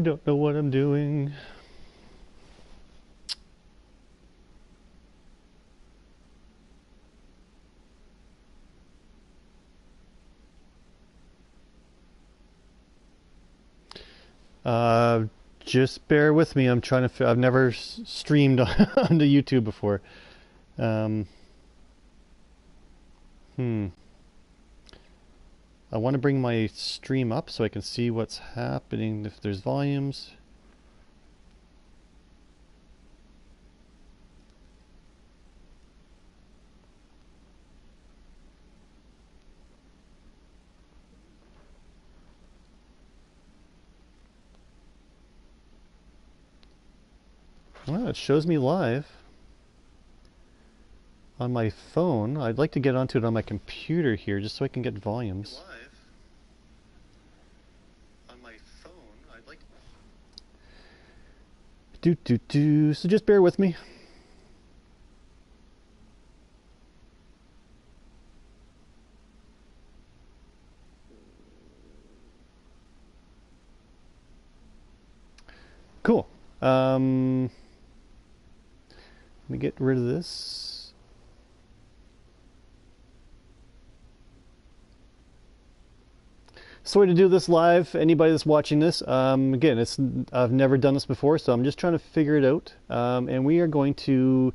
I don't know what I'm doing. Uh, just bear with me. I'm trying to. I've never streamed onto YouTube before. Um, hmm. I want to bring my stream up so I can see what's happening if there's volumes. Well, it shows me live on my phone. I'd like to get onto it on my computer here just so I can get volumes. Live on my phone. I'd like to... So just bear with me. Cool. Let me get rid of this. So to do this live, anybody that's watching this, again, I've never done this before, so I'm just trying to figure it out. And we are going to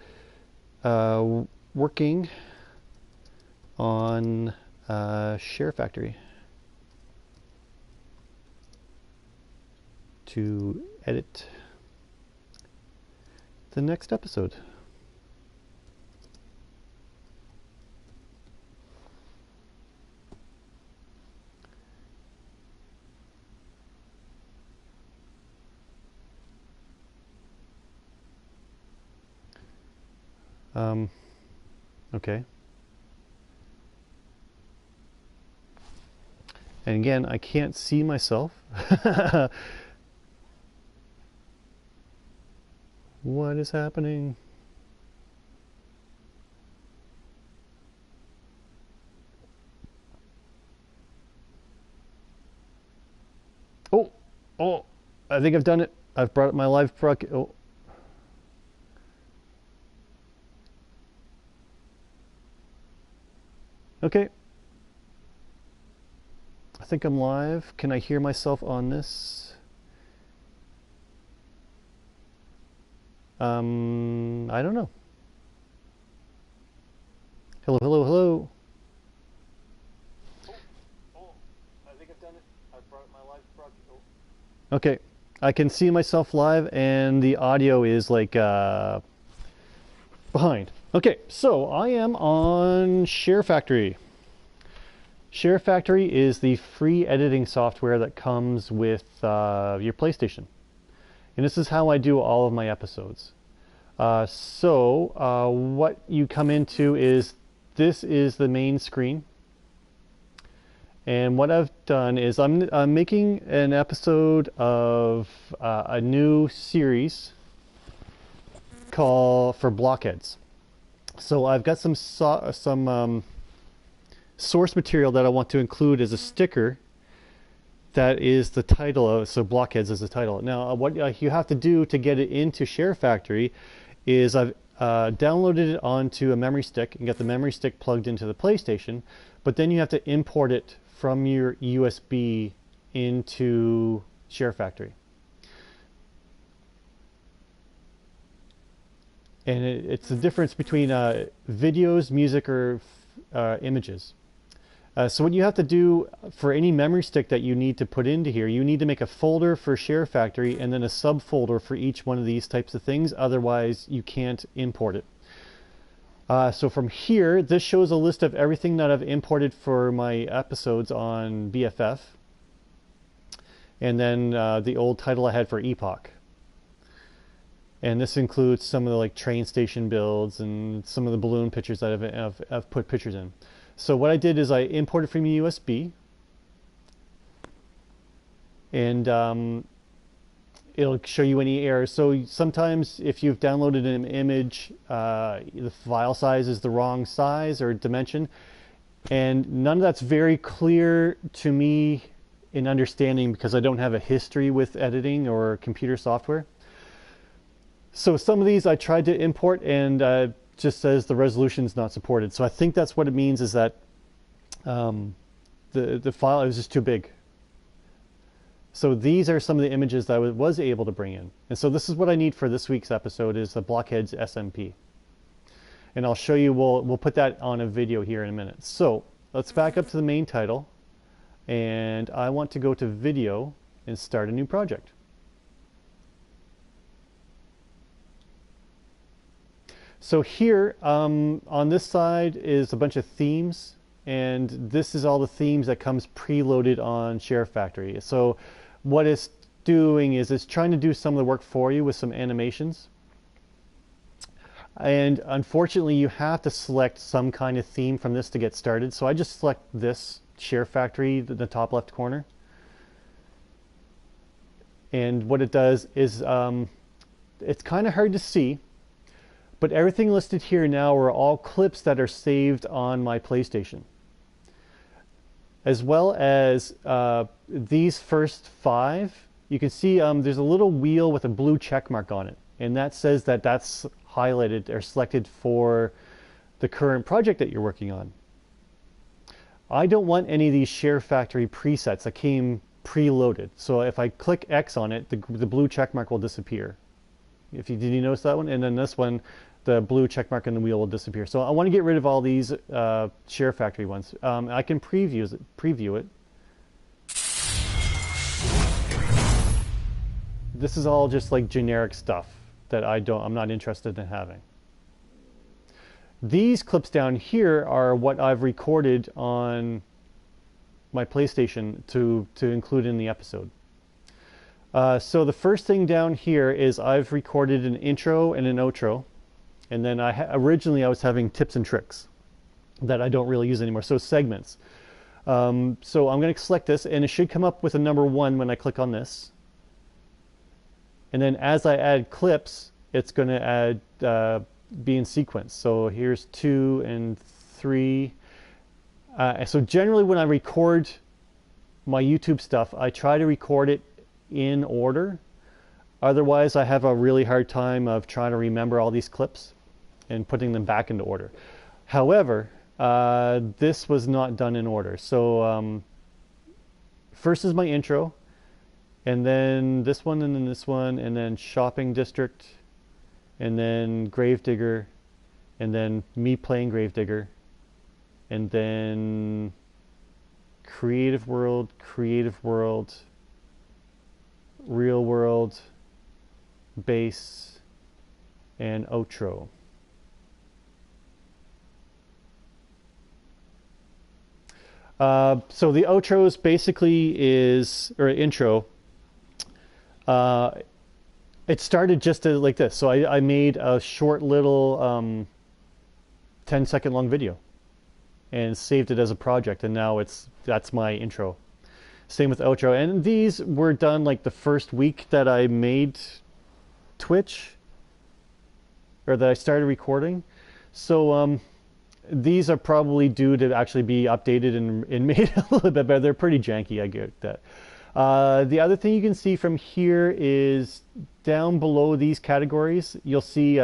working on Sharefactory to edit the next episode. Okay. And again, I can't see myself. What is happening? Oh, I think I've done it. I've brought up my live broadcast. Oh. Okay. I think I'm live. Can I hear myself on this? I don't know. Hello, hello, hello. Oh, I think I've done it. I've brought up my live broadcast. Oh. Okay, I can see myself live, and the audio is like behind. Okay, so I am on Sharefactory. Sharefactory is the free editing software that comes with your PlayStation. And this is how I do all of my episodes. What you come into is, this is the main screen. And what I've done is I'm making an episode of a new series called for blockheads. So I've got some source material that I want to include as a sticker. That is the title of, so blockheads is the title. Now what you have to do to get it into Sharefactory is I've downloaded it onto a memory stick and get the memory stick plugged into the PlayStation, but then you have to import it from your USB into Sharefactory. And it's the difference between videos, music, or images. So what you have to do for any memory stick that you need to put into here, you need to make a folder for Sharefactory and then a subfolder for each one of these types of things. Otherwise, you can't import it. So from here, this shows a list of everything that I've imported for my episodes on BFF. And then the old title I had for Epoch. And this includes some of the train station builds and some of the balloon pictures that I've put pictures in. So what I did is I imported from USB, and it'll show you any errors. So sometimes if you've downloaded an image, the file size is the wrong size or dimension, and none of that's very clear to me in understanding because I don't have a history with editing or computer software. So some of these I tried to import and just says the resolution is not supported. So I think that's what it means, is that the file was just too big. So these are some of the images that I was able to bring in. And so this is what I need for this week's episode, is the Blockheads SMP. And I'll show you, we'll put that on a video here in a minute. So let's back up to the main title. And I want to go to video and start a new project. So here on this side is a bunch of themes. And this is all the themes that comes preloaded on Sharefactory. So what it's doing is it's trying to do some of the work for you with some animations. And unfortunately, you have to select some kind of theme from this to get started. So I just select this Sharefactory, the top left corner. And what it does is, it's kind of hard to see, but everything listed here now are all clips that are saved on my PlayStation. As well as these first 5, you can see there's a little wheel with a blue check mark on it. And that says that that's highlighted or selected for the current project that you're working on. I don't want any of these Sharefactory presets that came preloaded. So if I click X on it, the blue check mark will disappear. Did you notice that one? And then this one, the blue check mark in the wheel will disappear. So I want to get rid of all these Sharefactory ones. I can preview it. This is all just like generic stuff that I'm not interested in having. These clips down here are what I've recorded on my PlayStation to include in the episode. So the first thing down here is I've recorded an intro and an outro. And then originally I was having tips and tricks that I don't really use anymore. So segments. So I'm going to select this, and it should come up with a number 1 when I click on this. And then as I add clips, it's going to add be in sequence. So here's 2 and 3. So generally when I record my YouTube stuff, I try to record it in order. Otherwise, I have a really hard time of trying to remember all these clips and putting them back into order. However, this was not done in order. So first is my intro, and then this one, and then this one, and then shopping district, and then Gravedigger, and then me playing Gravedigger, and then creative world, real world, base, and outro. So the outros basically or intro, it started just like this. So I made a short little 10-second long video and saved it as a project, and now that's my intro. Same with outro, and these were done like the first week that I made Twitch, or that I started recording. So these are probably due to actually be updated and made a little bit better. They're pretty janky, I get that. The other thing you can see from here is down below these categories, you'll see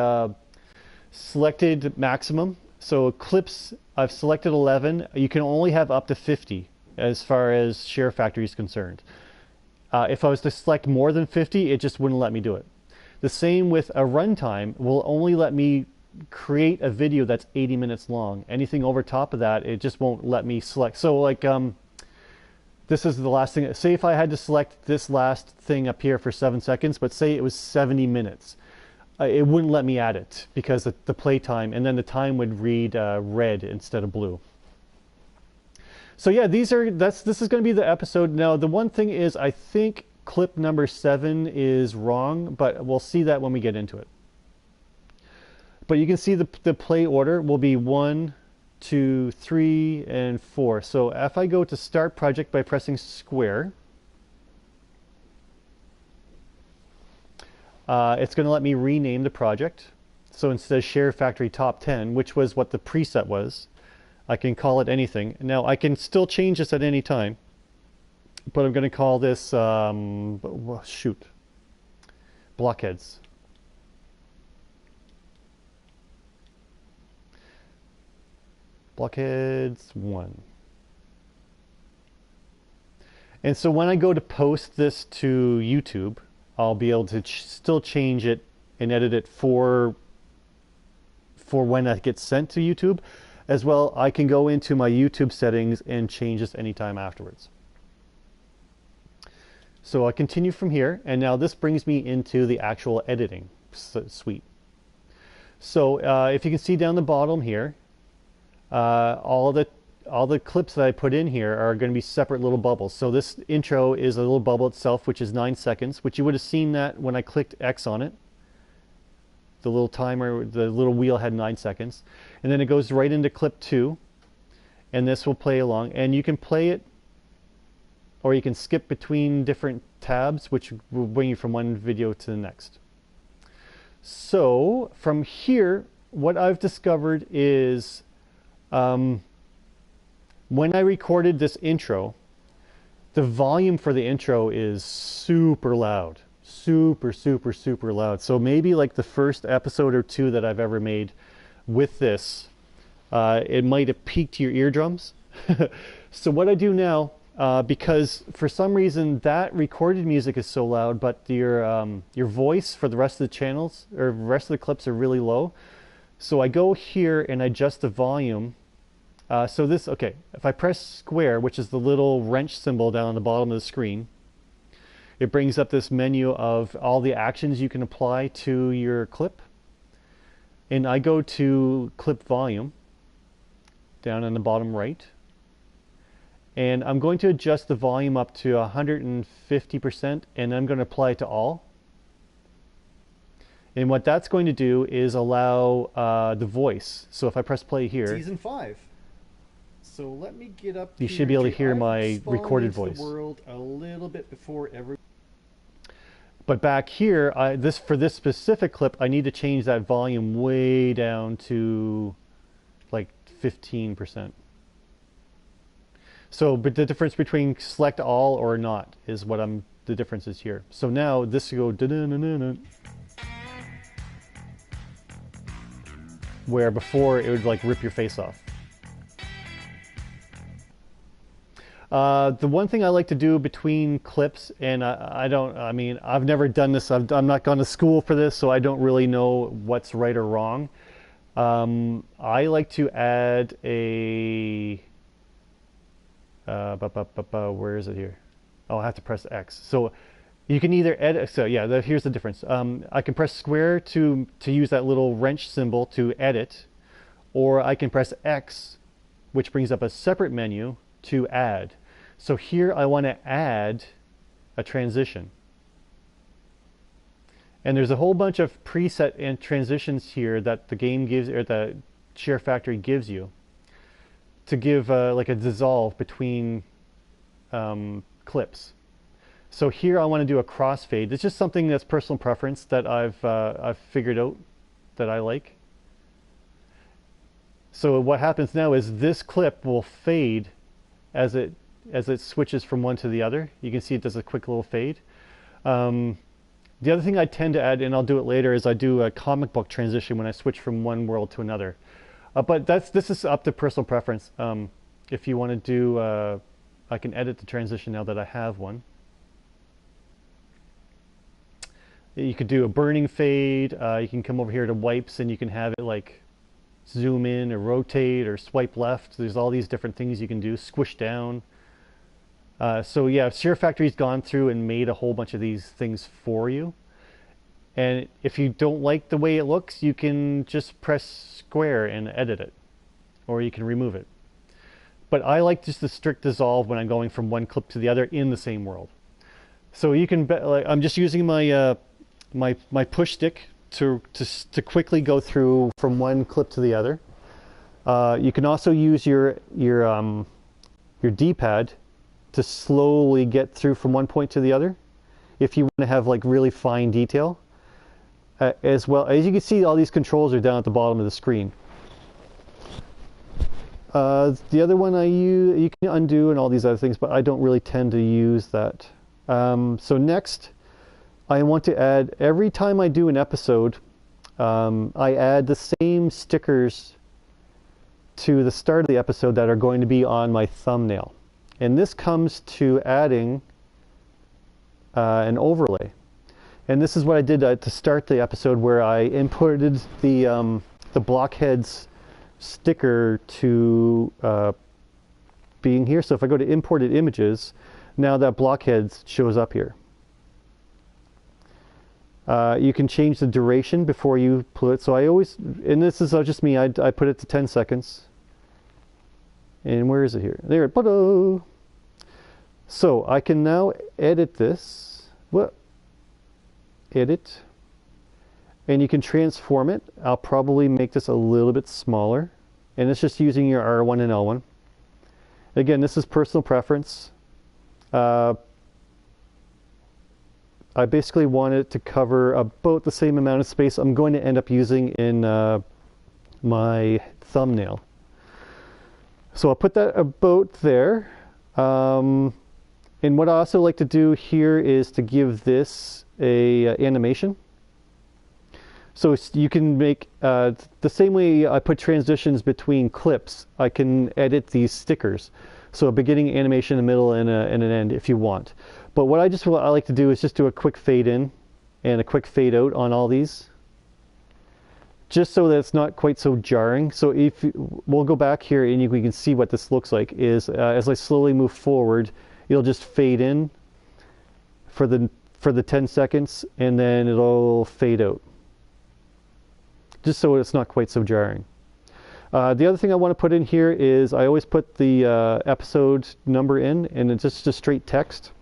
selected maximum. So clips, I've selected 11. You can only have up to 50 as far as Sharefactory is concerned. If I was to select more than 50, it just wouldn't let me do it. The same with a runtime will only let me create a video that's 80 minutes long. Anything over top of that, it just won't let me select. So like this is the last thing. Say if I had to select this last thing up here for 7 seconds, but say it was 70 minutes. It wouldn't let me add it because the play time, and then the time would read red instead of blue. So yeah, this is going to be the episode. Now the one thing is, I think clip number 7 is wrong, but we'll see that when we get into it. But you can see the play order will be 1, 2, 3, and 4. So if I go to start project by pressing square, it's going to let me rename the project. So instead of Sharefactory Top 10, which was what the preset was, I can call it anything. Now I can still change this at any time. but I'm going to call this, shoot, blockheads. Blockheads 1. And so when I go to post this to YouTube, I'll be able to still change it and edit it for when that gets sent to YouTube. As well, I can go into my YouTube settings and change this anytime afterwards. So I continue from here, and now this brings me into the actual editing suite. So if you can see down the bottom here, all the clips that I put in here are going to be separate little bubbles. So this intro is a little bubble itself, which is 9 seconds, which you would have seen that when I clicked X on it. The little timer, the little wheel had 9 seconds. And then it goes right into clip 2, and this will play along. And you can play it, or you can skip between different tabs, which will bring you from one video to the next. So from here, what I've discovered is when I recorded this intro, the volume for the intro is super loud. Super, super, super loud. So maybe like the first episode or 2 that I've ever made with this, it might have peaked your eardrums. So what I do now, because for some reason that recorded music is so loud, but your voice for the rest of the channels or rest of the clips are really low. So I go here and adjust the volume. So this, okay, if I press square, which is the little wrench symbol down on the bottom of the screen, it brings up this menu of all the actions you can apply to your clip. And I go to clip volume down on the bottom right. And I'm going to adjust the volume up to 150%, and I'm going to apply it to all. And what that's going to do is allow the voice. So if I press play here, Season 5. So let me get up. You should be able to hear my recorded voice. The world a little bit before every. But back here, for this specific clip, I need to change that volume way down to like 15%. So, but the difference between select all or not is what the difference is here. So now this will go where before it would like rip your face off. The one thing I like to do between clips, and I mean, I've never done this, I'm not gone to school for this, so I don't really know what's right or wrong. I like to add a, where is it here? Oh, I have to press X. So you can either edit, so yeah, here's the difference. I can press square to use that little wrench symbol to edit, or I can press X, which brings up a separate menu to add. So here I want to add a transition. And there's a whole bunch of preset and transitions here that the game gives, or the Sharefactory gives you, to give like a dissolve between clips. So here I want to do a crossfade. It's just something that's personal preference that I've figured out that I like. So what happens now is this clip will fade as it switches from one to the other. You can see it does a quick little fade. The other thing I tend to add, and I'll do it later, is I do a comic book transition when I switch from one world to another. But this is up to personal preference. If you want to do, I can edit the transition now that I have one. You could do a burning fade. You can come over here to wipes, and you can have it like zoom in or rotate or swipe left. There's all these different things you can do. Squish down. So yeah, Sharefactory's gone through and made a whole bunch of these things for you. And if you don't like the way it looks, you can just press square and edit it, or you can remove it. But I like just the strict dissolve when I'm going from one clip to the other in the same world. So you can, like, I'm just using my my push stick to quickly go through from one clip to the other. You can also use your D-pad to slowly get through from one point to the other if you want to have like really fine detail. As well, as you can see, all these controls are down at the bottom of the screen. The other one I use, you can undo and all these other things, but I don't really tend to use that. So next, I want to add, every time I do an episode, I add the same stickers to the start of the episode that are going to be on my thumbnail. And this comes to adding an overlay. And this is what I did to start the episode, where I imported the blockheads sticker to being here. So if I go to imported images, now that blockheads shows up here. You can change the duration before you put it. So I always, and this is just me, I put it to 10 seconds. And where is it here? There, ta-da! So I can now edit this. What? Edit. And you can transform it. I'll probably make this a little bit smaller. And it's just using your R1 and L1. Again, this is personal preference. I basically want it to cover about the same amount of space I'm going to end up using in my thumbnail. So I'll put that about there. And what I also like to do here is to give this a animation. So you can make, the same way I put transitions between clips, I can edit these stickers. So a beginning animation, a middle, and an end if you want. But what I like to do is just do a quick fade in and a quick fade out on all these, just so that it's not quite so jarring. So we'll go back here and we can see what this looks like is as I slowly move forward, it'll just fade in for the 10 seconds, and then it'll fade out, just so it's not quite so jarring. The other thing I want to put in here is I always put the episode number in, and it's just a straight text.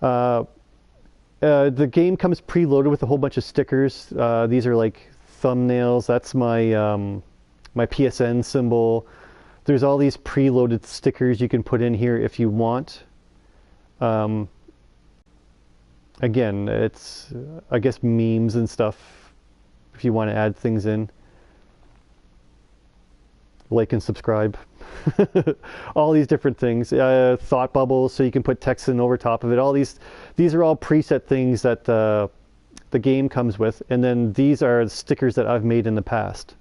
The game comes preloaded with a whole bunch of stickers. These are like thumbnails. That's my my PSN symbol. There's all these preloaded stickers you can put in here if you want. Again, it's I guess memes and stuff if you want to add things in. Like and subscribe. All these different things. Thought bubbles, so you can put text in over top of it. All these are all preset things that the game comes with, and then these are the stickers that I've made in the past.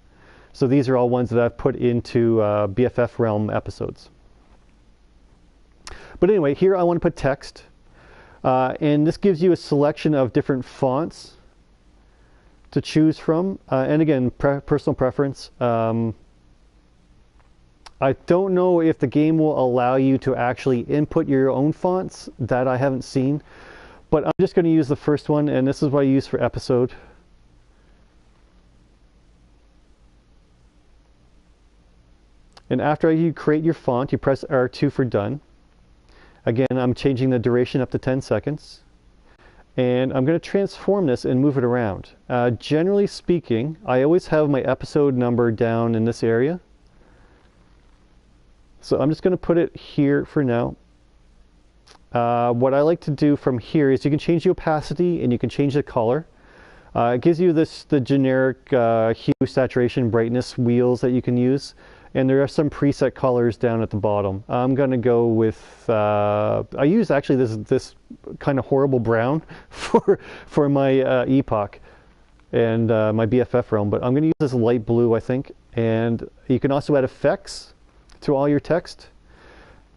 So these are all ones that I've put into BFF Realm episodes. But anyway, here I want to put text, and this gives you a selection of different fonts to choose from, and again, personal preference. I don't know if the game will allow you to actually input your own fonts. That I haven't seen, but I'm just going to use the first one, and this is what I use for episode. And after you create your font, you press R2 for done. Again, I'm changing the duration up to 10 seconds. And I'm going to transform this and move it around. Generally speaking, I always have my episode number down in this area. So I'm just going to put it here for now. What I like to do from here is you can change the opacity and you can change the color. It gives you the generic hue, saturation, brightness wheels that you can use. And there are some preset colors down at the bottom. I'm going to go with, I use actually this kind of horrible brown for my epoch and my BFF realm, but I'm going to use this light blue, I think. And you can also add effects to all your text.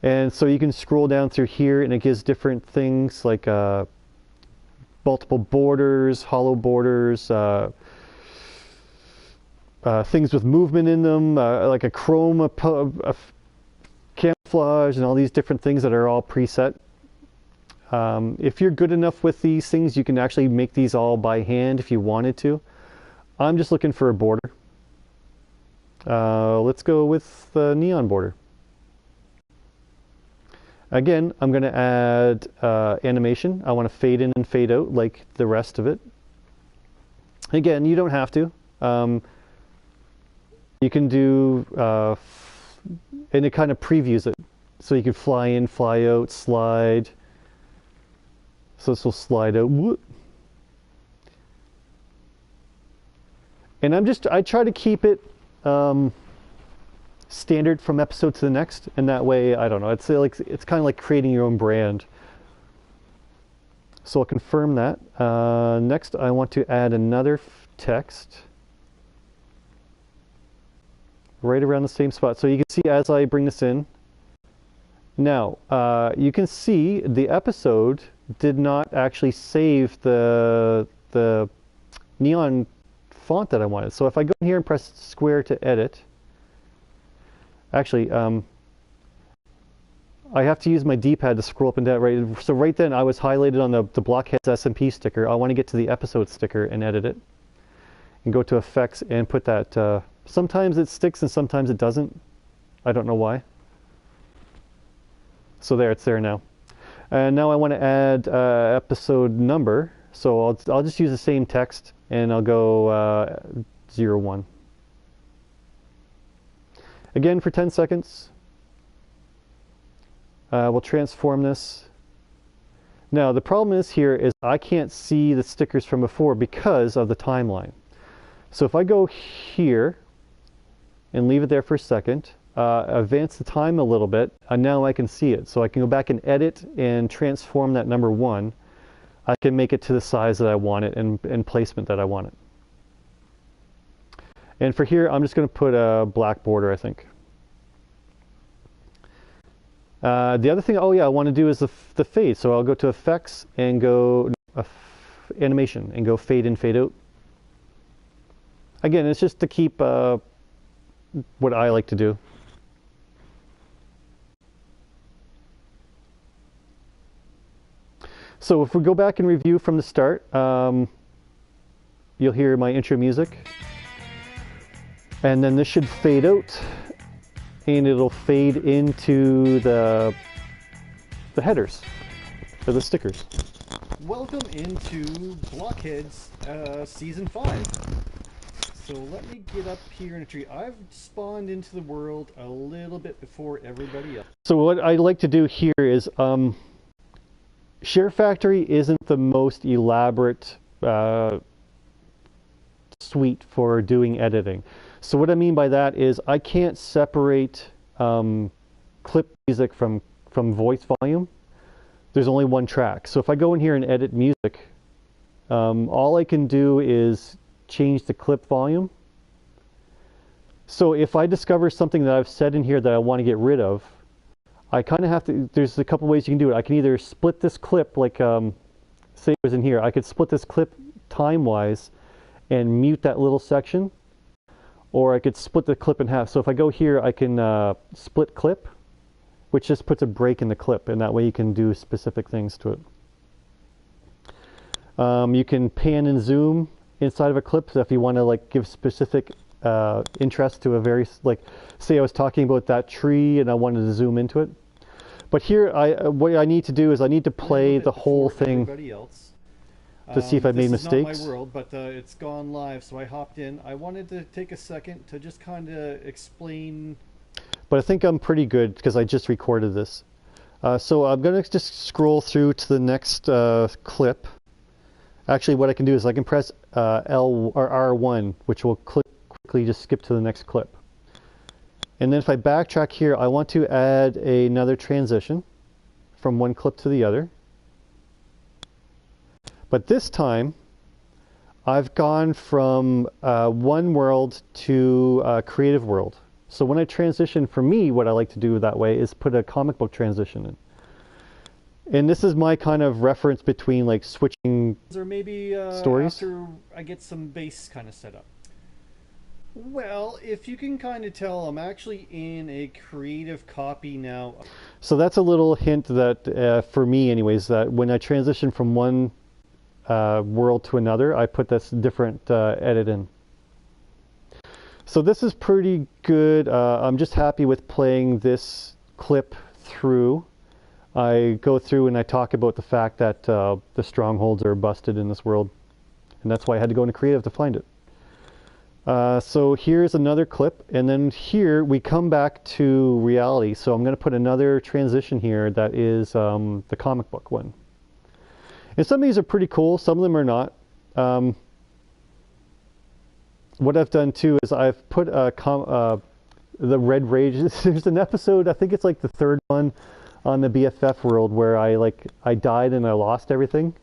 And so you can scroll down through here and it gives different things like multiple borders, hollow borders, things with movement in them, like a chrome, a camouflage, and all these different things that are all preset. If you're good enough with these things, you can actually make these all by hand if you wanted to. I'm just looking for a border. Let's go with the neon border. Again, I'm going to add animation. I want to fade in and fade out like the rest of it. Again, you don't have to. You can do, and it kind of previews it. So you can fly in, fly out, slide. So this will slide out. Whoop. And I try to keep it standard from episode to the next, and that way, I don't know, it's like it's kind of like creating your own brand. So I'll confirm that. Next, I want to add another text right around the same spot. So you can see as I bring this in. Now, you can see the episode did not actually save the neon font that I wanted. So if I go in here and press square to edit, actually, I have to use my D-pad to scroll up and down. Right, so right then I was highlighted on the Blockheads SMP sticker. I want to get to the episode sticker and edit it, and go to effects and put that. Sometimes it sticks and sometimes it doesn't. I don't know why. So there, it's there now. And now I want to add episode number. So I'll just use the same text and I'll go 01. Again for 10 seconds. We'll transform this. Now the problem is here is I can't see the stickers from before because of the timeline. So if I go here and leave it there for a second, advance the time a little bit, and now I can see it. So I can go back and edit and transform that number 1. I can make it to the size that I want it and placement that I want it. And for here, I'm just going to put a black border, I think. The other thing, oh yeah, I want to do is the fade. So I'll go to effects and go animation and go fade in, fade out. Again, it's just to keep what I like to do. So if we go back and review from the start, you'll hear my intro music. And then this should fade out. And it'll fade into the headers, or the stickers. Welcome into Blockheads Season 5. So let me get up here in a tree. I've spawned into the world a little bit before everybody else. So what I like to do here is, Sharefactory isn't the most elaborate suite for doing editing. So what I mean by that is I can't separate clip music from voice volume. There's only one track. So if I go in here and edit music, all I can do is change the clip volume. So if I discover something that I've said in here that I want to get rid of, I kind of have to, there's a couple ways you can do it. I can either split this clip, like say it was in here, I could split this clip time-wise and mute that little section, or I could split the clip in half. So if I go here, I can split clip, which just puts a break in the clip, and that way you can do specific things to it. You can pan and zoom inside of a clip, so if you want to like give specific interest to a very, like say I was talking about that tree and I wanted to zoom into it. But here, what I need to do is I need to play the whole thing to see if I made mistakes. This is not my world, but it's gone live, so I hopped in. I wanted to take a second to just kind of explain. But I think I'm pretty good because I just recorded this. So I'm going to just scroll through to the next clip. Actually, what I can do is I can press L or R1, which will quickly just skip to the next clip. And then if I backtrack here, I want to add another transition from one clip to the other. But this time, I've gone from one world to creative world. So when I transition, for me, what I like to do that way is put a comic book transition in. And this is my kind of reference between like switching or maybe stories. After I get some base kind of set up. Well, if you can kind of tell, I'm actually in a creative copy now. So that's a little hint that, for me anyways, that when I transition from one world to another, I put this different edit in. So this is pretty good. I'm just happy with playing this clip through. I go through and I talk about the fact that the strongholds are busted in this world. And that's why I had to go into creative to find it. So here's another clip, and then here we come back to reality. So I'm going to put another transition here that is the comic book one. And some of these are pretty cool, some of them are not. What I've done too is I've put the Red Rage. There's an episode, I think it's like the third one on the BFF world, where I died and I lost everything.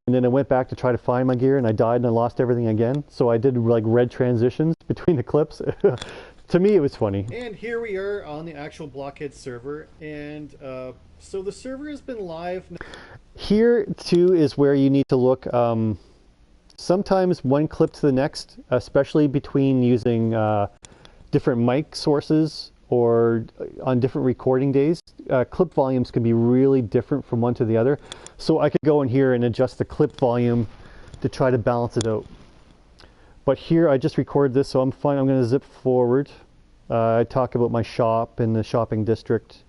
And then I went back to try to find my gear and I died and I lost everything again. So I did like red transitions between the clips. To me, it was funny. And here we are on the actual Blockhead server. And so the server has been live. Here, too, is where you need to look. Sometimes one clip to the next, especially between using different mic sources or on different recording days, clip volumes can be really different from one to the other. So I could go in here and adjust the clip volume to try to balance it out. But here I just recorded this, so I'm fine. I'm going to zip forward. I talk about my shop in the shopping district.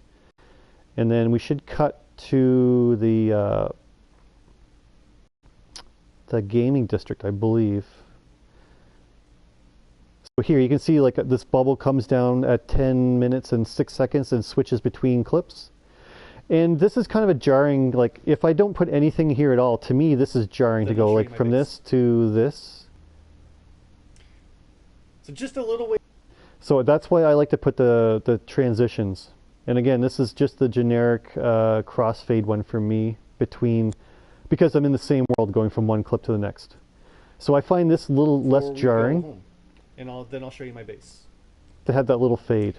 And then we should cut to the gaming district, I believe. So here you can see like this bubble comes down at 10 minutes and 6 seconds and switches between clips. And this is kind of a jarring, like if I don't put anything here at all, to me this is jarring to go like from this to this. So just a little way. So that's why I like to put the transitions. And again, this is just the generic crossfade one for me because I'm in the same world going from one clip to the next. So I find this a little less jarring. And then I'll show you my base. To have that little fade.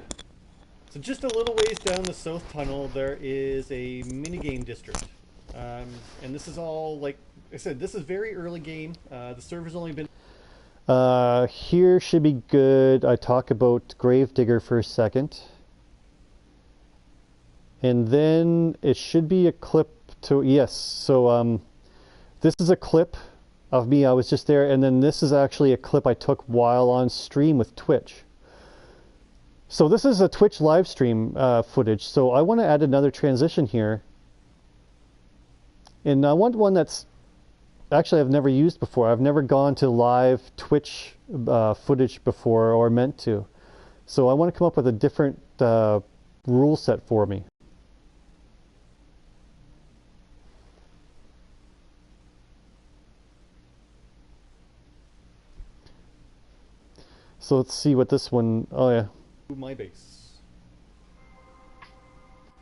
So just a little ways down the south tunnel, there is a minigame district. And this is all, like I said, this is very early game. The server's only been... Here should be good. I talk about Gravedigger for a second. And then it should be a clip to, yes, so this is a clip of me. I was just there, and then this is actually a clip I took while on stream with Twitch. So this is a Twitch live stream footage. So I want to add another transition here. And I want one that's actually I've never used before. I've never gone to live Twitch footage before or meant to. So I want to come up with a different rule set for me. So let's see what this one, oh yeah. My base.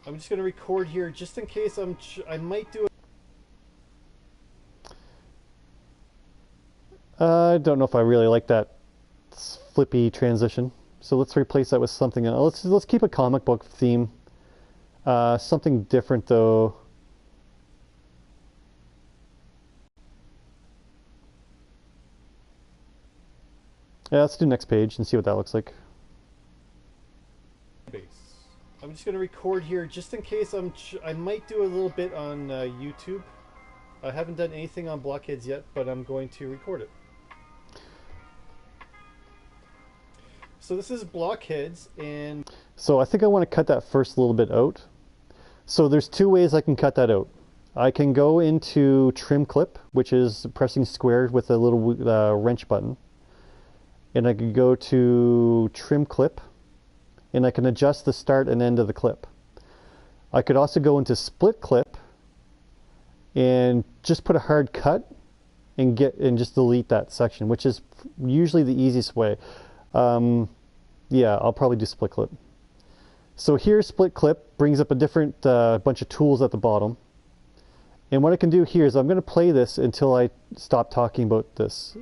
I'm just going to record here just in case I might do it. I don't know if I really like that flippy transition. So let's replace that with something else. Let's keep a comic book theme. Something different though. Yeah, let's do next page and see what that looks like. Base. I'm just going to record here just in case I might do a little bit on YouTube. I haven't done anything on Blockheads yet, but I'm going to record it. So this is Blockheads, and... So I think I want to cut that first little bit out. So there's two ways I can cut that out. I can go into trim clip, which is pressing square with a little wrench button. And I can go to trim clip, and I can adjust the start and end of the clip. I could also go into split clip and just put a hard cut and just delete that section, which is usually the easiest way. Yeah, I'll probably do split clip. So here, split clip brings up a different bunch of tools at the bottom. And what I can do here is I'm going to play this until I stop talking about this.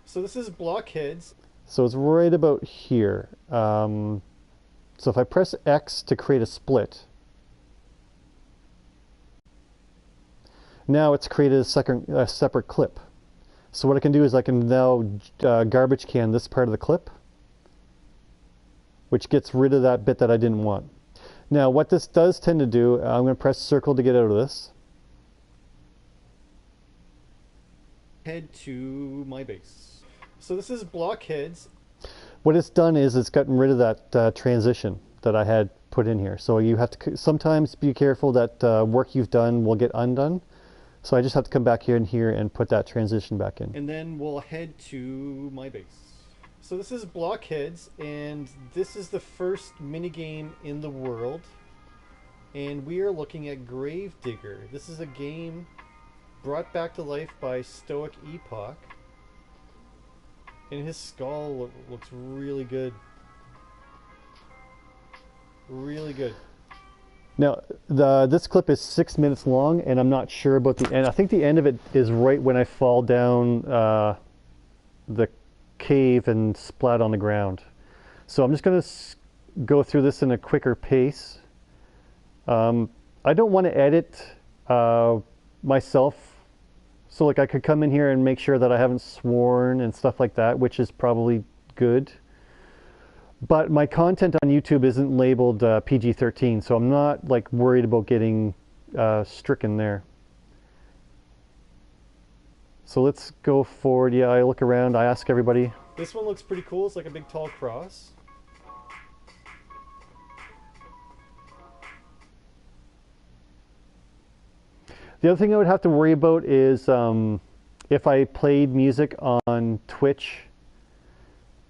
So this is Blockheads. So it's right about here. So if I press X to create a split, now it's created a separate clip. So what I can do is I can now garbage can this part of the clip, which gets rid of that bit that I didn't want. Now what this does tend to do, I'm going to press circle to get out of this. Head to my base. So this is Blockheads. What it's done is it's gotten rid of that transition that I had put in here. So you have to sometimes be careful that work you've done will get undone. So I just have to come back here and put that transition back in. And then we'll head to my base. So this is Blockheads, and this is the first minigame in the world. And we are looking at Gravedigger. This is a game brought back to life by Stoic Epoch. And his skull looks really good. Really good. Now, this clip is 6 minutes long, and I'm not sure about the end. I think the end of it is right when I fall down the cave and splat on the ground. So I'm just going to go through this in a quicker pace. I don't want to edit myself, so like I could come in here and make sure that I haven't sworn and stuff like that, which is probably good. But my content on YouTube isn't labeled PG-13, so I'm not like worried about getting stricken there. So let's go forward. Yeah, I look around, I ask everybody. This one looks pretty cool. It's like a big tall cross. The other thing I would have to worry about is if I played music on Twitch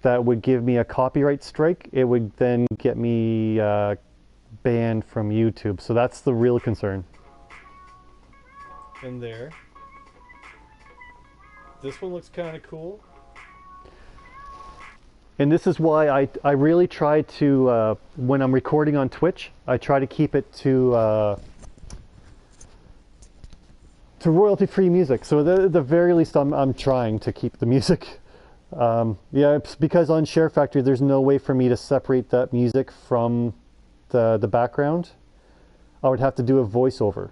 that would give me a copyright strike, it would then get me banned from YouTube. So that's the real concern. And there. This one looks kind of cool. And this is why I really try to, when I'm recording on Twitch, I try to keep it to royalty-free music. So at the very least, I'm trying to keep the music. Yeah, it's because on Sharefactory, there's no way for me to separate that music from the background. I would have to do a voiceover.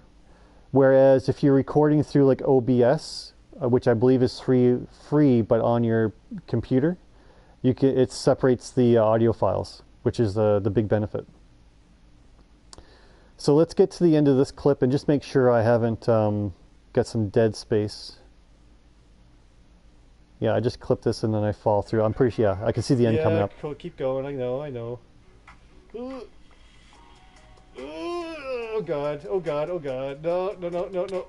Whereas if you're recording through like OBS, which I believe is free, but on your computer, it separates the audio files, which is the big benefit. So let's get to the end of this clip and just make sure I haven't got some dead space. Yeah, I just clip this and then I fall through. I'm pretty sure, yeah, I can see the end coming up. Cool. Keep going. I know. Oh God, oh God, oh God. No.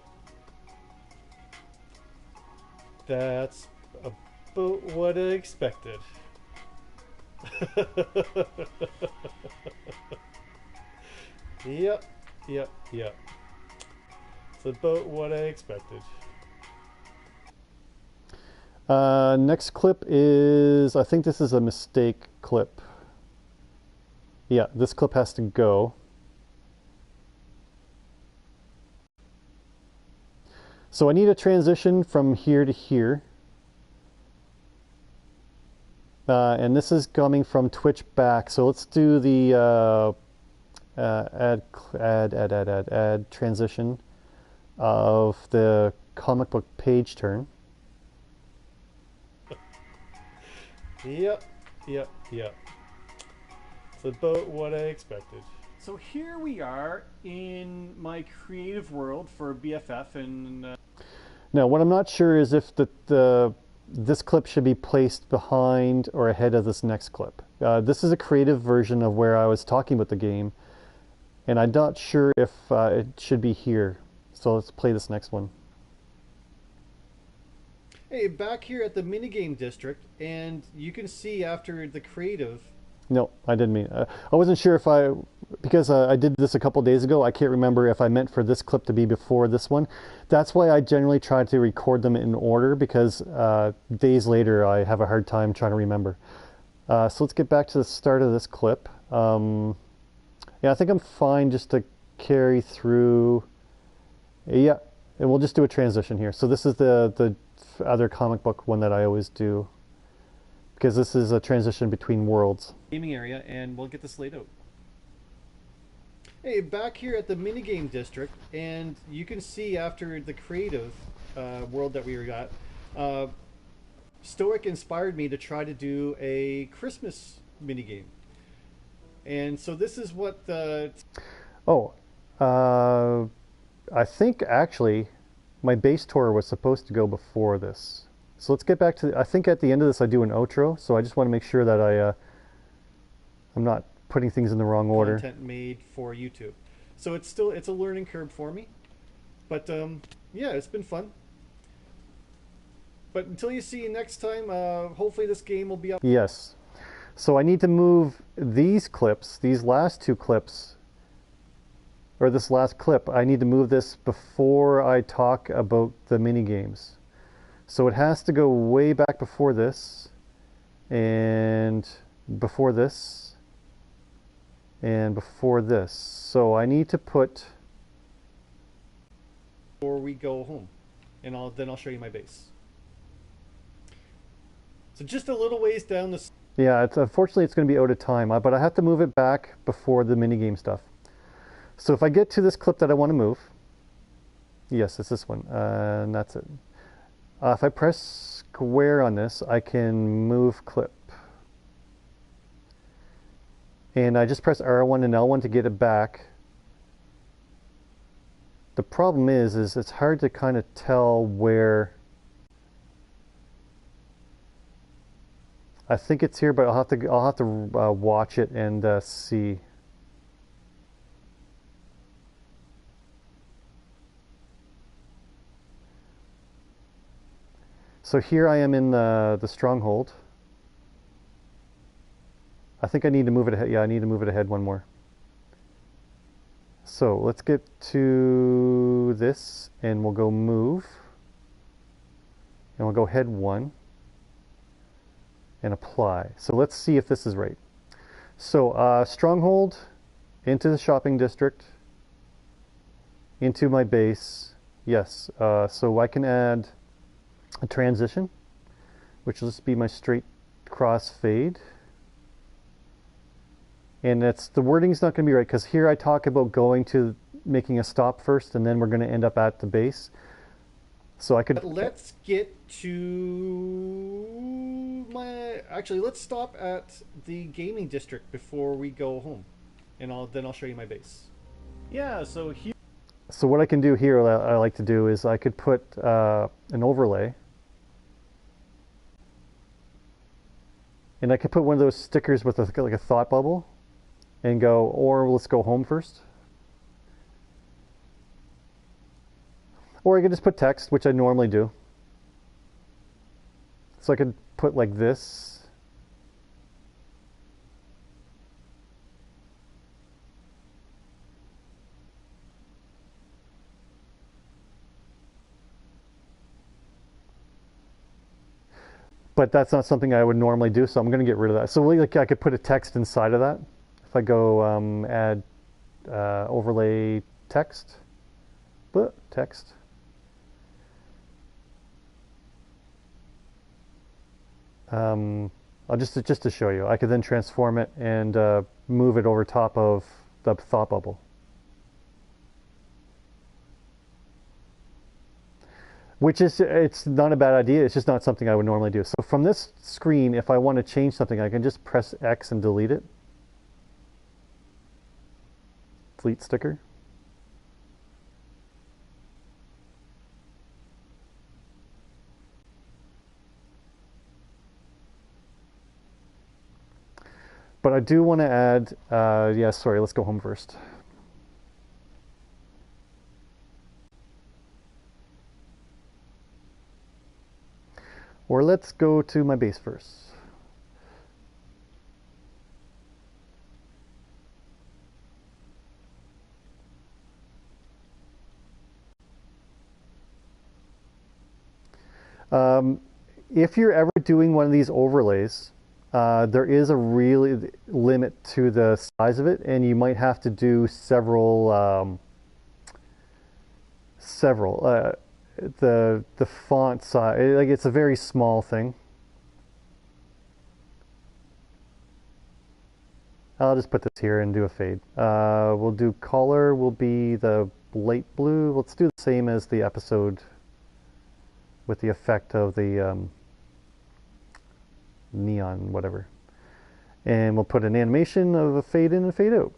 That's about what I expected. Yep. It's about what I expected. Next clip is, I think this is a mistake clip. Yeah, this clip has to go. So I need a transition from here to here. And this is coming from Twitch back. So let's do the add transition of the comic book page turn. Yep. It's about what I expected. So here we are in my creative world for BFF, and now what I'm not sure is if this clip should be placed behind or ahead of this next clip. This is a creative version of where I was talking about the game, and I'm not sure if it should be here. So let's play this next one. Hey, back here at the minigame district, and you can see after the creative. No, I didn't mean. I wasn't sure if because I did this a couple days ago. I can't remember if I meant for this clip to be before this one. That's why I generally try to record them in order, because days later I have a hard time trying to remember. So let's get back to the start of this clip. Yeah, I think I'm fine just to carry through. Yeah, and we'll just do a transition here. So this is the other comic book one that I always do, because this is a transition between worlds. Gaming area, and we'll get this laid out. Hey, back here at the minigame district, and you can see after the creative world that we were at, Stoic inspired me to try to do a Christmas minigame. And so this is what the... Oh, I think actually my base tour was supposed to go before this. So let's get back to, I think at the end of this I do an outro, so I just want to make sure that I'm not putting things in the wrong order. Content made for YouTube. So it's a learning curve for me. But yeah, it's been fun. But until you see you next time, hopefully this game will be up. Yes. So I need to move these clips, these last two clips, or this last clip, I need to move this before I talk about the mini games. So it has to go way back before this, and before this, and before this. So I need to put... Before we go home, and then I'll show you my base. So just a little ways down the... Yeah, unfortunately it's going to be out of time, but I have to move it back before the minigame stuff. So if I get to this clip that I want to move, yes, it's this one, and that's it. If I press square on this, I can move clip. And I just press R1 and L1 to get it back. The problem is it's hard to kind of tell where... I think it's here, but I'll have to watch it and see. So here I am in the stronghold. I think I need to move it ahead. Yeah, I need to move it ahead one more. So let's get to this, and we'll go move, and we'll go head one. And apply. So let's see if this is right. So stronghold, into the shopping district, into my base. Yes. So I can add a transition, which will just be my straight cross fade. And the wording's not going to be right, because here I talk about going to making a stop first, and then we're going to end up at the base. So I could... Let's get to my... Actually, let's stop at the gaming district before we go home. And then I'll show you my base. Yeah, so here... So what I can do here, I like to do, is I could put an overlay. And I could put one of those stickers with like a thought bubble and go, or let's go home first. Or I could just put text, which I normally do. So I could put like this. But that's not something I would normally do, so I'm going to get rid of that. So like I could put a text inside of that. If I go add overlay text, text. I'll just to show you, I could then transform it and move it over top of the thought bubble. Which is, it's not a bad idea, it's just not something I would normally do. So from this screen, if I want to change something, I can just press X and delete it. Delete sticker. But I do want to add, yeah, sorry, let's go home first. Or let's go to my base first. If you're ever doing one of these overlays, there is a really limit to the size of it, and you might have to do several. The font size, like it's a very small thing. I'll just put this here and do a fade. We'll do color will be the light blue. Let's do the same as the episode with the effect of the neon, whatever. And we'll put an animation of a fade in and fade out.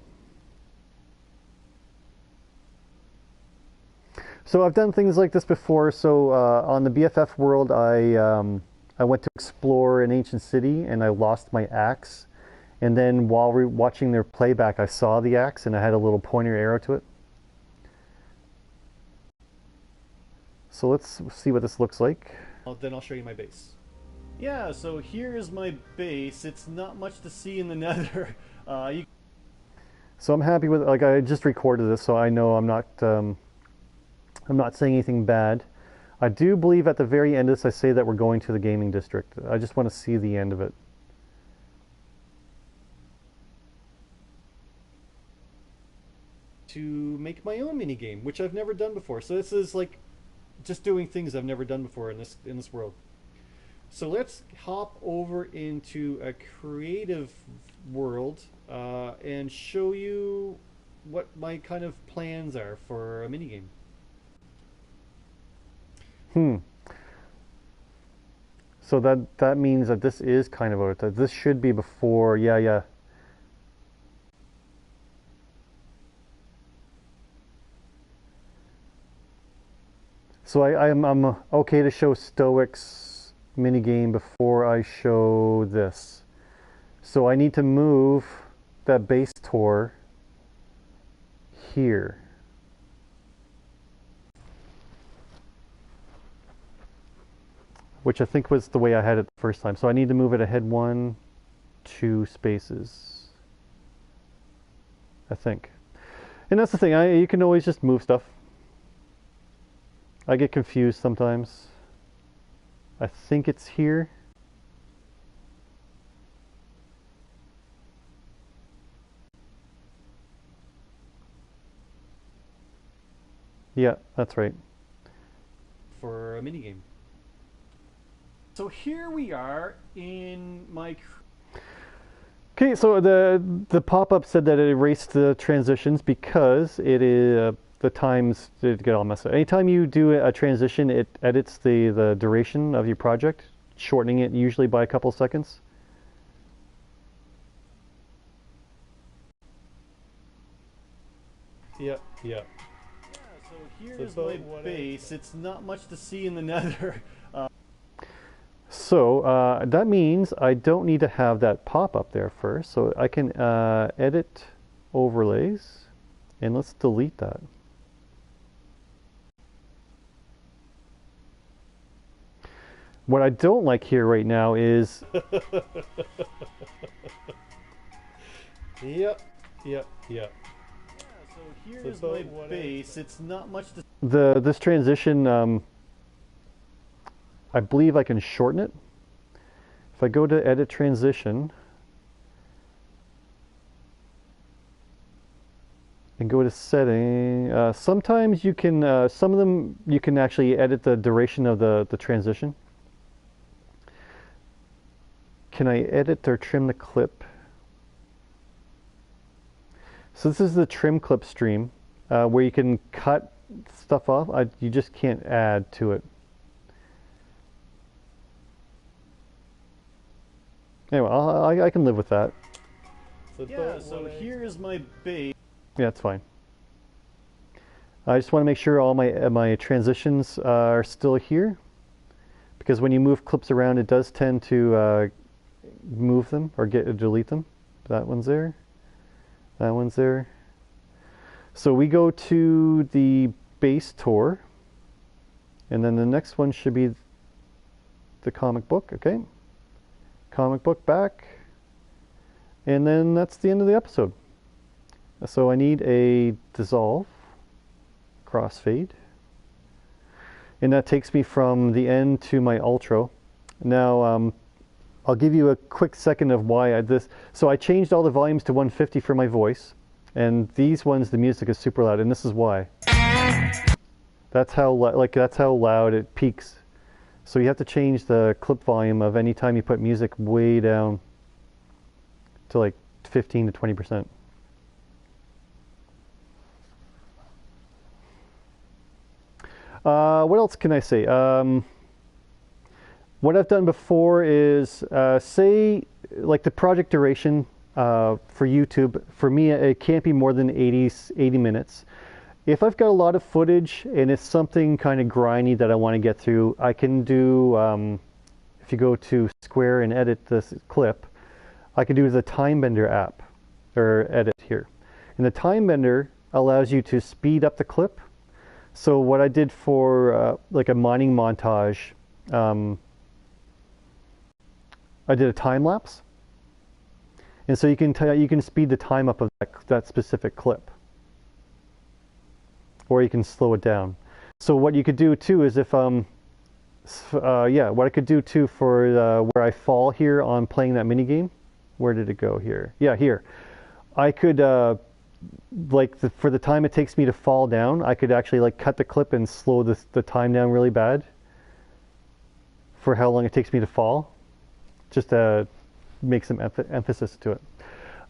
So I've done things like this before. So on the BFF world, I went to explore an ancient city and I lost my axe. And then while watching their playback, I saw the axe and I had a little pointer arrow to it. So let's see what this looks like. Then I'll show you my base. Yeah, so here's my base. It's not much to see in the nether. So I'm happy with, like, I just recorded this, so I know I'm not saying anything bad. I do believe at the very end of this I say that we're going to the gaming district. I just want to see the end of it. to make my own mini game, which I've never done before. So this is like just doing things I've never done before in this world. So let's hop over into a creative world and show you what my kind of plans are for a mini game. So that means that this is kind of that this should be before. Yeah. So I'm okay to show Stoic's minigame before I show this. So I need to move that base tour here. Which I think was the way I had it the first time. So I need to move it ahead 1, 2 spaces. I think. And that's the thing, you can always just move stuff. I get confused sometimes. I think it's here. Yeah, that's right. For a minigame. So here we are in my... Okay, so the pop-up said that it erased the transitions because it is the times did get all messed up. Anytime you do a transition, it edits the duration of your project, shortening it usually by a couple seconds. Yeah. So here's my base. It's not much to see in the nether. So that means I don't need to have that pop up there first. So I can edit overlays, and let's delete that. What I don't like here right now is... Yep. So here's my base. It's not much to... This transition, I believe I can shorten it. If I go to edit transition and go to setting, sometimes you can, some of them you can actually edit the duration of the transition. Can I edit or trim the clip? So this is the trim clip stream where you can cut stuff off. You just can't add to it. Anyway, I can live with that. So here's my base. Yeah, that's fine. I just want to make sure all my transitions are still here, because when you move clips around, it does tend to move them or delete them. That one's there. That one's there. So we go to the base tour, and then the next one should be the comic book. Okay. Comic book back, and then that's the end of the episode. So I need a dissolve, crossfade, and that takes me from the end to my outro. Now I'll give you a quick second of why so I changed all the volumes to 150 for my voice, and these ones the music is super loud, and this is why. That's how loud it peaks. So you have to change the clip volume of any time you put music way down to like 15 to 20%. What else can I say? What I've done before is say like the project duration for YouTube, for me it can't be more than 80 minutes. If I've got a lot of footage and it's something kind of grindy that I want to get through, I can do, if you go to Square and edit this clip, I can do the Time Bender app, or edit here. And the Time Bender allows you to speed up the clip. So what I did for like a mining montage, I did a time lapse. And so you can speed the time up of that specific clip. Or you can slow it down. So what you could do too is if what I could do too for where I fall here on playing that mini game. Where did it go here? Yeah, here. I could like for the time it takes me to fall down, I could actually like cut the clip and slow the time down really bad for how long it takes me to fall, just to make some emphasis to it.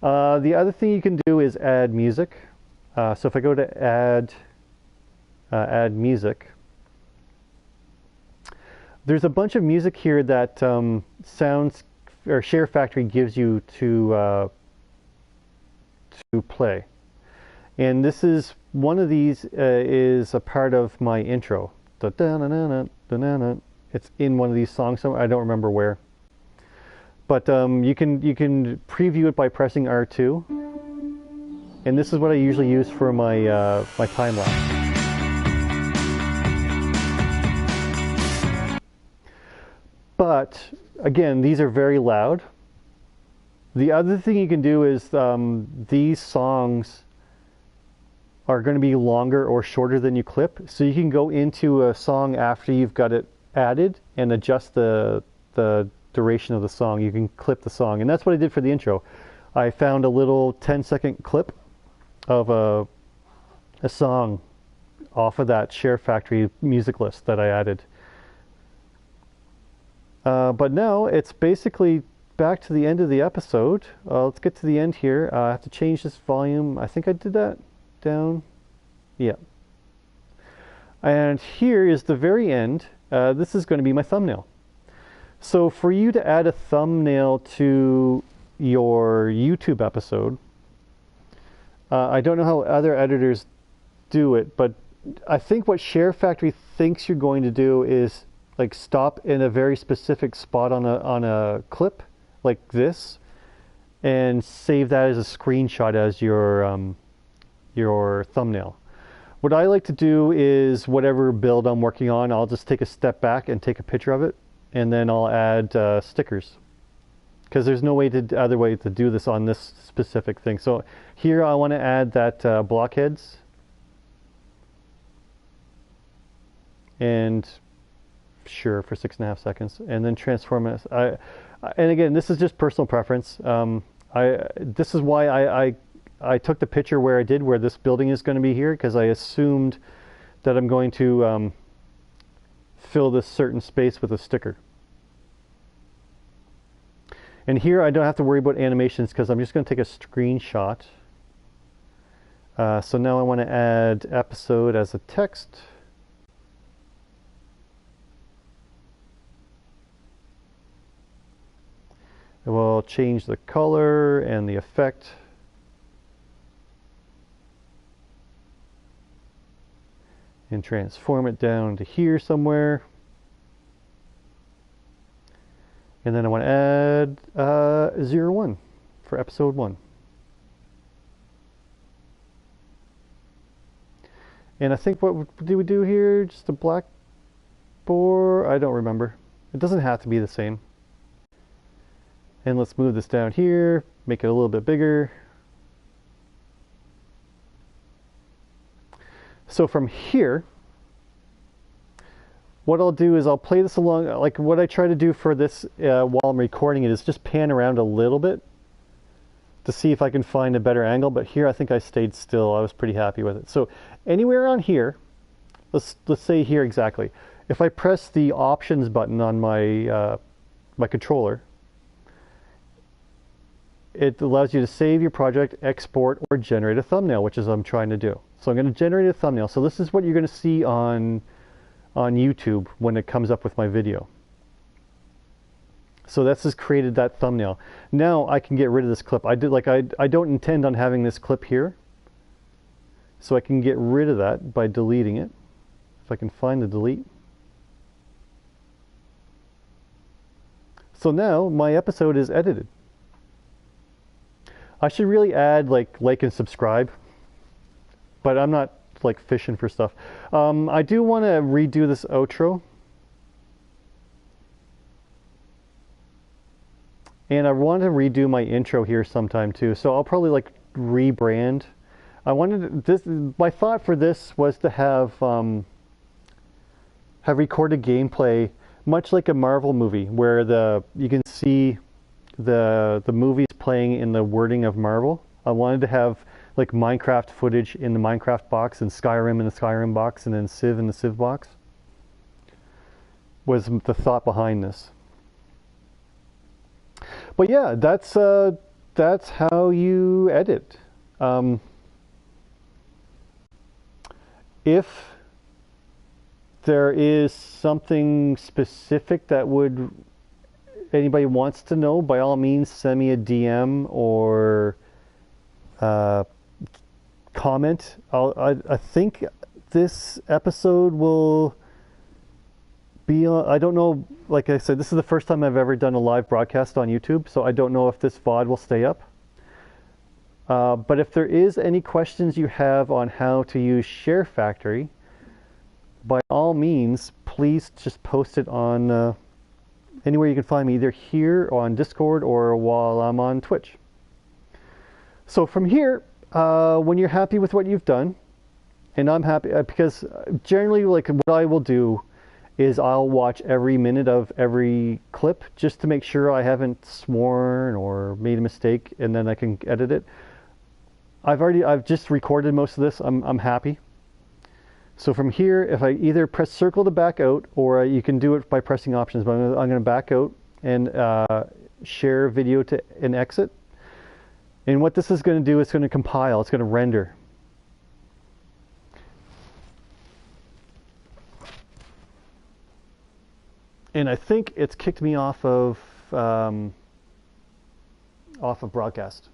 The other thing you can do is add music. So if I go to add music, there's a bunch of music here that sounds or Sharefactory gives you to play. And this is one of these is a part of my intro. It's in one of these songs somewhere. I don't remember where. But you can preview it by pressing R2. And this is what I usually use for my my time lapse. But again, these are very loud. The other thing you can do is these songs are going to be longer or shorter than you clip. So you can go into a song after you've got it added and adjust the duration of the song. You can clip the song. And that's what I did for the intro. I found a little 10-second clip of a song off of that Sharefactory music list that I added. But now it's basically back to the end of the episode. Let's get to the end here. I have to change this volume. I think I did that down. Yeah. And here is the very end. This is going to be my thumbnail. So for you to add a thumbnail to your YouTube episode, I don't know how other editors do it, but I think what Sharefactory thinks you're going to do is like stop in a very specific spot on a clip like this and save that as a screenshot as your thumbnail. What I like to do is whatever build I'm working on, I'll just take a step back and take a picture of it, and then I'll add stickers, because there's no way other way to do this on this specific thing. So here I want to add that blockheads, and sure, for 6.5 seconds, and then transform it. And again, this is just personal preference. This is why I took the picture where I did, where this building is going to be here, because I assumed that I'm going to fill this certain space with a sticker. And here I don't have to worry about animations because I'm just going to take a screenshot. So now I want to add episode as a text. And we'll change the color and the effect. And transform it down to here somewhere. And then I want to add 01 for episode 1. And I think what do we do here? Just a black border? I don't remember. It doesn't have to be the same. And let's move this down here, make it a little bit bigger. So from here, what I'll do is I'll play this along, like what I try to do for this while I'm recording it is just pan around a little bit to see if I can find a better angle. But here I think I stayed still. I was pretty happy with it. So anywhere on here, let's say here exactly. If I press the options button on my my controller, it allows you to save your project, export, or generate a thumbnail, which is what I'm trying to do. So I'm going to generate a thumbnail. So this is what you're going to see on YouTube when it comes up with my video. So that's just created that thumbnail. Now I can get rid of this clip. I don't intend on having this clip here. So I can get rid of that by deleting it. If I can find the delete. So now my episode is edited. I should really add like and subscribe, but I'm not like fishing for stuff. I do want to redo this outro, and I want to redo my intro here sometime too. So I'll probably like rebrand. I wanted this. My thought for this was to have recorded gameplay, much like a Marvel movie, where you can see the movies playing in the wording of Marvel. I wanted to have like Minecraft footage in the Minecraft box and Skyrim in the Skyrim box and then Civ in the Civ box. Was the thought behind this. But yeah, that's how you edit. If there is something specific that anybody wants to know, by all means send me a DM or comment. I think this episode will be on, I don't know, like I said, this is the first time I've ever done a live broadcast on YouTube, so I don't know if this VOD will stay up. But if there is any questions you have on how to use Sharefactory, by all means, please just post it on anywhere you can find me, either here or on Discord or while I'm on Twitch. So from here, when you're happy with what you've done, and I'm happy because generally, like, what I will do is I'll watch every minute of every clip just to make sure I haven't sworn or made a mistake, and then I can edit it. I've just recorded most of this. I'm happy. So from here, if I either press circle to back out, or you can do it by pressing options, but I'm going to back out and share video to an exit. And what this is going to do is going to compile. It's going to render. And I think it's kicked me off of broadcast.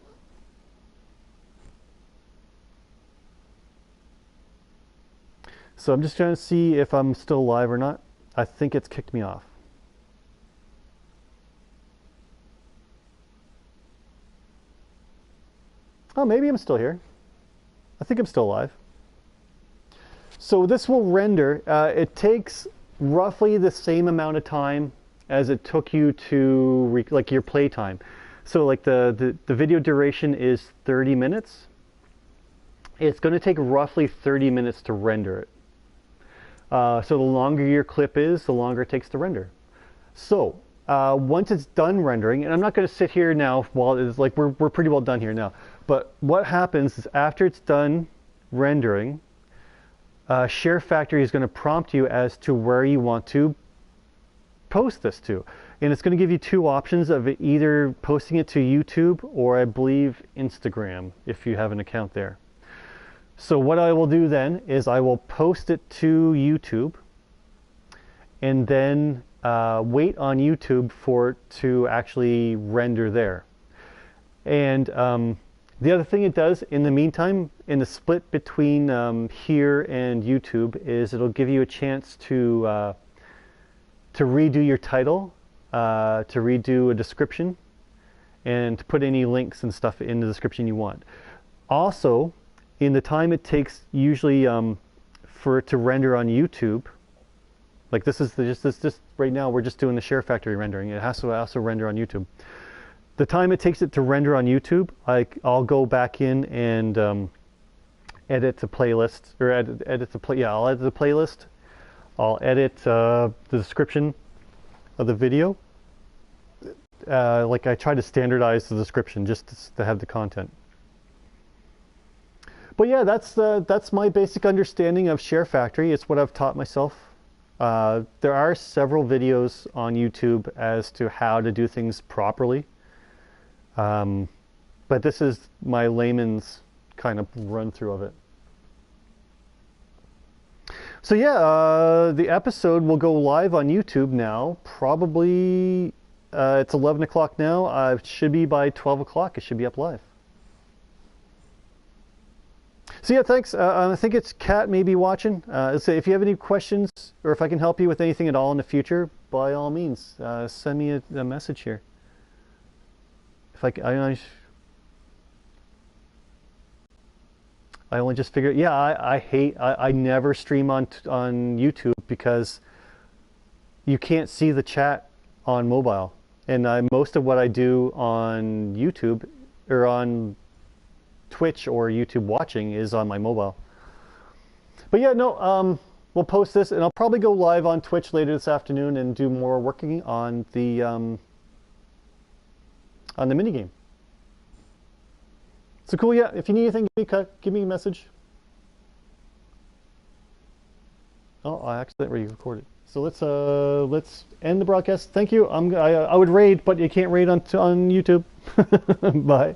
So I'm just trying to see if I'm still live or not. I think it's kicked me off. Oh, maybe I'm still here. I think I'm still live. So this will render. It takes roughly the same amount of time as it took you to like your play time. So like the video duration is 30 minutes. It's going to take roughly 30 minutes to render it. So the longer your clip is, the longer it takes to render. So once it's done rendering, and I'm not going to sit here now while it's like we're pretty well done here now. But what happens is after it's done rendering, Sharefactory is going to prompt you as to where you want to post this to. And it's going to give you two options of either posting it to YouTube or I believe Instagram if you have an account there. So what I will do then is I will post it to YouTube and then wait on YouTube for it to actually render there. And the other thing it does in the meantime, in the split between here and YouTube, is it'll give you a chance to redo your title, to redo a description, and to put any links and stuff in the description you want. Also, in the time it takes usually for it to render on YouTube, like this is just right now we're just doing the Sharefactory rendering. It has to also render on YouTube. The time it takes it to render on YouTube, I'll go back in and edit the playlist, or edit the play. Yeah, I'll edit the playlist. I'll edit the description of the video. Like I try to standardize the description just to have the content. But yeah, that's my basic understanding of Sharefactory. It's what I've taught myself. There are several videos on YouTube as to how to do things properly. But this is my layman's kind of run through of it. So yeah, the episode will go live on YouTube now. Probably, it's 11 o'clock now. It should be by 12 o'clock. It should be up live. So yeah, thanks. I think it's Kat maybe watching. So if you have any questions or if I can help you with anything at all in the future, by all means, send me a message here. If I only just figured, yeah, I never stream on YouTube because you can't see the chat on mobile. And most of what I do on YouTube or on Twitch or YouTube watching is on my mobile. But yeah, no, we'll post this and I'll probably go live on Twitch later this afternoon and do more working on the minigame. So cool. Yeah. If you need anything, give me a message. Oh, I accidentally recorded. So let's end the broadcast. Thank you. I would raid, but you can't raid on YouTube. Bye.